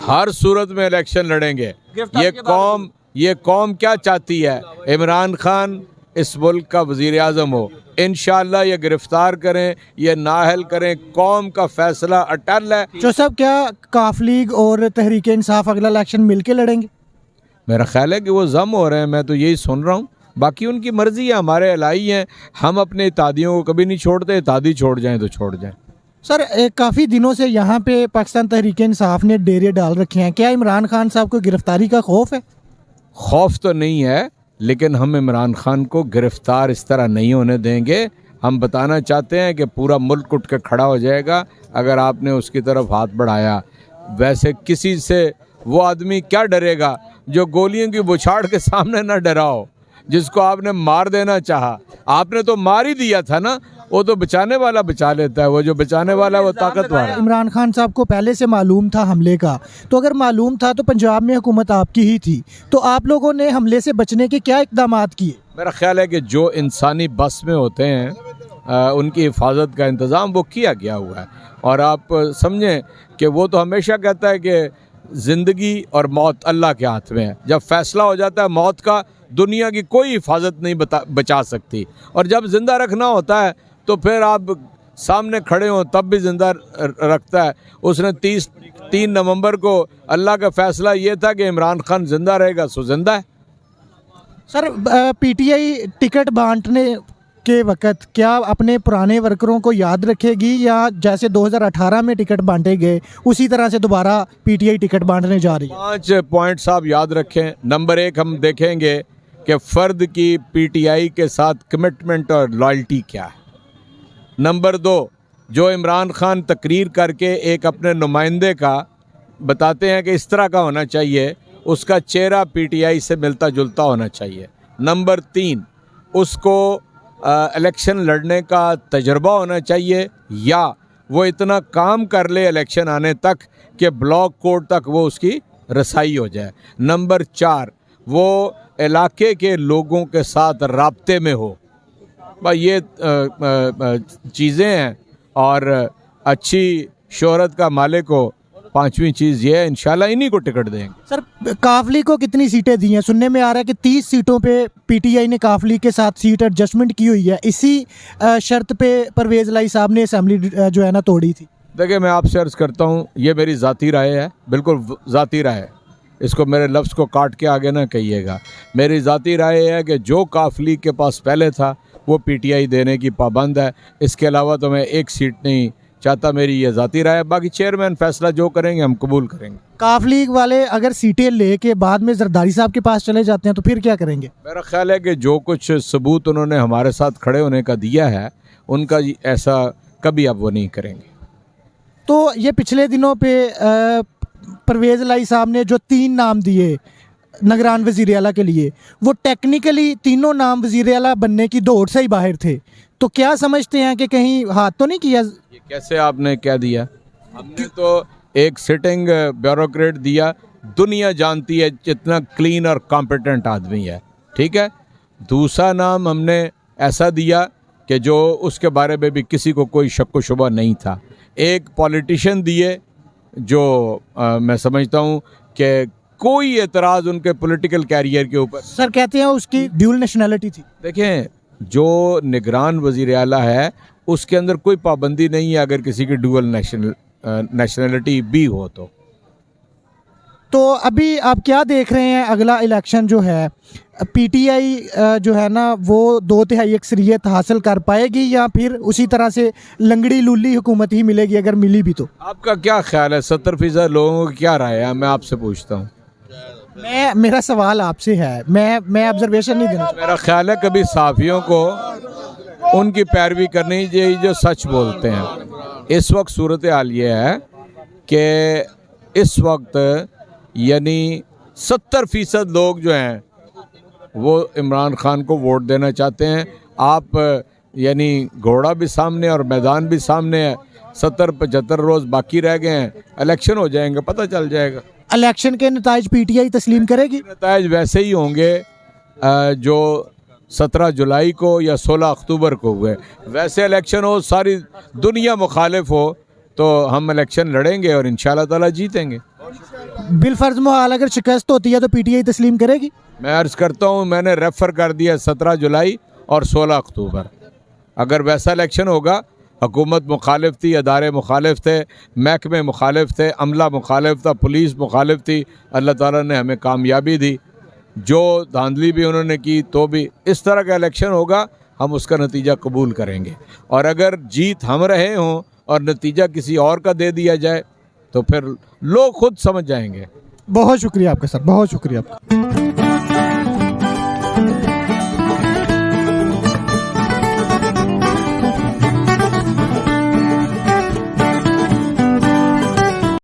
हर सूरत में इलेक्शन लड़ेंगे। ये कौम क्या चाहती है? इमरान खान इस मुल्क का वज़ीर आज़म हो। इंशाअल्लाह ये गिरफ्तार करें, ये नाअहल करें, कौम का फैसला अटल है। जो सब क्या काफ लीग और तहरीक इंसाफ अगला इलेक्शन मिलके लड़ेंगे? मेरा ख्याल है कि वो जम हो रहे हैं, मैं तो यही सुन रहा हूँ। बाकी उनकी मर्ज़ी है, हमारे अलाई हैं। हम अपने इत्तेहादियों को कभी नहीं छोड़ते, इत्तेहादी छोड़ जाएं तो छोड़ जाएं। सर काफ़ी दिनों से यहाँ पे पाकिस्तान तहरीक इंसाफ ने डेरे डाल रखे हैं, क्या इमरान खान साहब को गिरफ्तारी का खौफ है? खौफ तो नहीं है, लेकिन हम इमरान खान को गिरफ्तार इस तरह नहीं होने देंगे। हम बताना चाहते हैं कि पूरा मुल्क उठ के खड़ा हो जाएगा अगर आपने उसकी तरफ हाथ बढ़ाया। वैसे किसी से वो आदमी क्या डरेगा जो गोलियों की बौछार के सामने ना डरा हो, जिसको आपने मार देना चाहा। आपने तो मार ही दिया था ना, वो तो बचाने वाला बचा लेता है, वो जो बचाने वाला है वो ताकतवर है। इमरान खान साहब को पहले से मालूम था हमले का, तो अगर मालूम था तो पंजाब में हुकूमत आपकी ही थी, तो आप लोगों ने हमले से बचने के क्या इक़दामात किए? मेरा ख्याल है कि जो इंसानी बस में होते हैं उनकी हिफाजत का इंतज़ाम वो किया गया हुआ है। और आप समझें कि वो तो हमेशा कहता है कि ज़िंदगी और मौत अल्लाह के हाथ में है। जब फैसला हो जाता है मौत का, दुनिया की कोई हिफाजत नहीं बचा सकती। और जब ज़िंदा रखना होता है तो फिर आप सामने खड़े हों तब भी ज़िंदा रखता है। उसने 3 नवंबर को अल्लाह का फ़ैसला ये था कि इमरान खान ज़िंदा रहेगा, सो ज़िंदा है। सर पीटीआई टिकट बांटने के वक्त क्या अपने पुराने वर्करों को याद रखेगी, या जैसे 2018 में टिकट बांटे गए उसी तरह से दोबारा पीटीआई टिकट बांटने जा रही है? 5 पॉइंट्स आप याद रखें। नंबर 1, हम देखेंगे कि फ़र्द की पीटीआई के साथ कमिटमेंट और लॉयल्टी क्या है। नंबर 2, जो इमरान खान तकरीर करके एक अपने नुमाइंदे का बताते हैं कि इस तरह का होना चाहिए, उसका चेहरा पीटीआई से मिलता जुलता होना चाहिए। नंबर 3, उसको इलेक्शन लड़ने का तजर्बा होना चाहिए, या वो इतना काम कर ले इलेक्शन आने तक कि ब्लॉक कोर्ट तक वो उसकी रसाई हो जाए। नंबर 4, वो इलाके के लोगों के साथ राब्ते में हो। भाई ये चीज़ें हैं। और अच्छी शोहरत का मालिक हो। 5वीं चीज़ ये है, इंशाल्लाह इन्हीं को टिकट देंगे। सर काफली को कितनी सीटें दी हैं? सुनने में आ रहा है कि 30 सीटों पे पीटीआई ने काफली के साथ सीट एडजस्टमेंट की हुई है। इसी शर्त पे परवेज़ लाई साहब ने असेंबली जो है ना तोड़ी थी। देखिए, मैं आपसे अर्ज़ करता हूँ, ये मेरी ज़ाती राय है, बिल्कुल ज़ाती राय है। इसको मेरे लफ्ज़ को काट के आगे ना कहिएगा। मेरी ज़ाती राय है कि जो काफली के पास पहले था वो पीटीआई देने की पाबंद है। इसके अलावा तो मैं एक सीट नहीं चाहता, मेरी ये ज़ाती राय है। बाकी चेयरमैन फैसला जो करेंगे हम कबूल करेंगे। काफ लीग वाले अगर सीटें लेके बाद में जरदारी साहब के पास चले जाते हैं तो फिर क्या करेंगे? मेरा ख्याल है कि जो कुछ सबूत उन्होंने हमारे साथ खड़े होने का दिया है, उनका ऐसा कभी अब वो नहीं करेंगे। तो ये पिछले दिनों पे परवेज़ लाई साहब ने जो 3 नाम दिए निगरान वज़ीर आला के लिए, वो टेक्निकली तीनों नाम वज़ीर आला बनने की दौड़ से ही बाहर थे। तो क्या समझते हैं कि कहीं हाथ तो नहीं किया? ये कैसे आपने क्या दिया? हमने तो एक सिटिंग ब्यूरोक्रेट दिया। दुनिया जानती है जितना क्लीन और कॉम्पिटेंट आदमी है, ठीक है। दूसरा नाम हमने ऐसा दिया कि जो उसके बारे में भी किसी को कोई शक व शुबा नहीं था। एक पॉलिटिशियन दिए जो मैं समझता हूँ कि कोई एतराज़ उनके पॉलिटिकल कैरियर के ऊपर। सर कहते हैं उसकी ड्यूल नेशनैलिटी थी। देखें, जो निगरान वज़ीर आला है उसके अंदर कोई पाबंदी नहीं है अगर किसी की ड्यूल नेशनैलिटी भी हो तो अभी आप क्या देख रहे हैं? अगला इलेक्शन जो है पीटीआई जो है ना वो 2/3 अक्सरियत हासिल कर पाएगी, या फिर उसी तरह से लंगड़ी लूली हुकूमत ही मिलेगी अगर मिली भी तो? आपका क्या ख्याल है? 70% लोगों की क्या राय है? मैं आपसे पूछता हूँ। मेरा सवाल आपसे है, मैं ऑब्जर्वेशन नहीं देना। मेरा ख्याल है कभी साफियों को उनकी पैरवी करनी चाहिए जो सच बोलते हैं। इस वक्त सूरत हाल ये है कि इस वक्त यानी 70% लोग जो हैं वो इमरान खान को वोट देना चाहते हैं। आप यानी घोड़ा भी सामने और मैदान भी सामने है। 70-75 रोज़ बाकी रह गए हैं, इलेक्शन हो जाएंगे, पता चल जाएगा। इलेक्शन के नताइज पीटीआई तस्लीम करेगी? नताइज वैसे ही होंगे जो 17 जुलाई को या 16 अक्टूबर को हुए। वैसे इलेक्शन हो, सारी दुनिया मुखालिफ हो, तो हम इलेक्शन लड़ेंगे और इंशाअल्लाह ताला जीतेंगे। बिलफर्ज मोहाल अगर शिकस्त होती है तो पीटीआई तस्लीम करेगी? मैं अर्ज़ करता हूँ, मैंने रेफ़र कर दिया 17 जुलाई और 16 अक्टूबर। अगर वैसा इलेक्शन होगा, हुकूमत मुखालिफ थी, अदारे मुखालिफ थे, महकमे मुखालिफ थे, अमला मुखालिफ था, पुलिस मुखालिफ थी, अल्लाह ताला ने हमें कामयाबी दी। जो धांधली भी उन्होंने की तो भी इस तरह का इलेक्शन होगा, हम उसका नतीजा कबूल करेंगे। और अगर जीत हम रहे हों और नतीजा किसी और का दे दिया जाए तो फिर लोग खुद समझ जाएंगे। बहुत शुक्रिया आपका सर, बहुत शुक्रिया आपका।